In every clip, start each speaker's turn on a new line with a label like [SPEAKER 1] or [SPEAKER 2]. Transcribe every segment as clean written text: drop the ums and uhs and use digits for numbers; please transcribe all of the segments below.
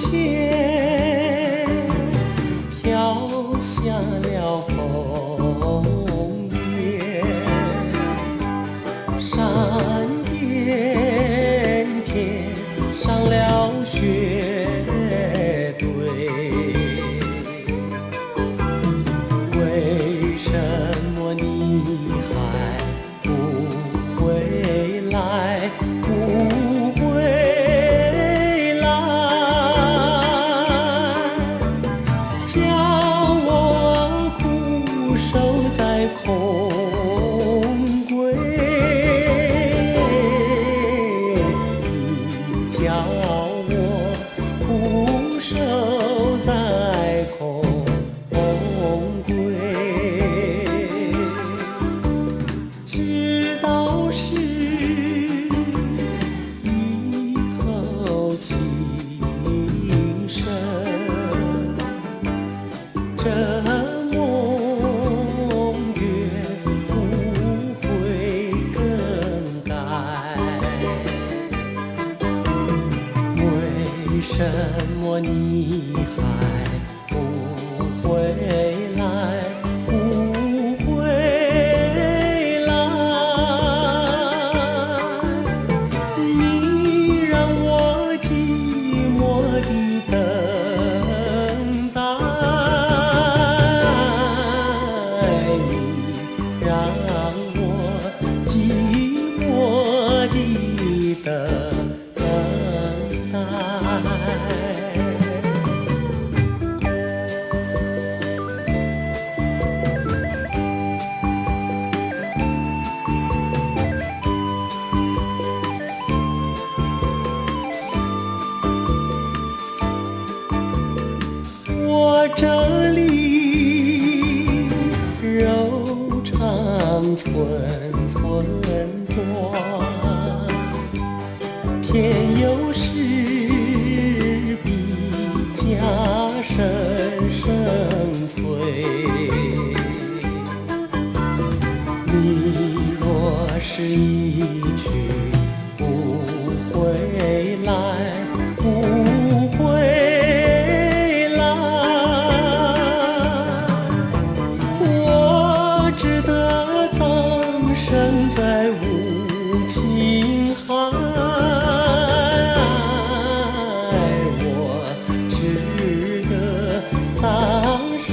[SPEAKER 1] 前飘下了枫叶，山边贴上了雪堆。为什么你还不回来？不回来，叫我苦守在空闺。你叫我苦守在空闺，直到是以后情深，这梦月不会更改。为什么你还不回来？不回来，你让我寂寞地等待，你让我寂寞地等待。我这里柔肠寸寸断，偏又是比家深深邃。你若是一去不回来，不回来，我只得葬身在无情海，我只得葬身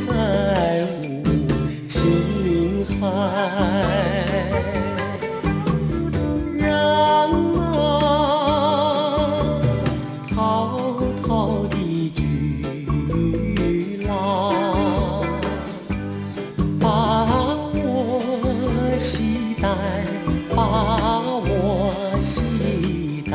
[SPEAKER 1] 在无情海。让那滔滔的巨浪把我携带，把我携带。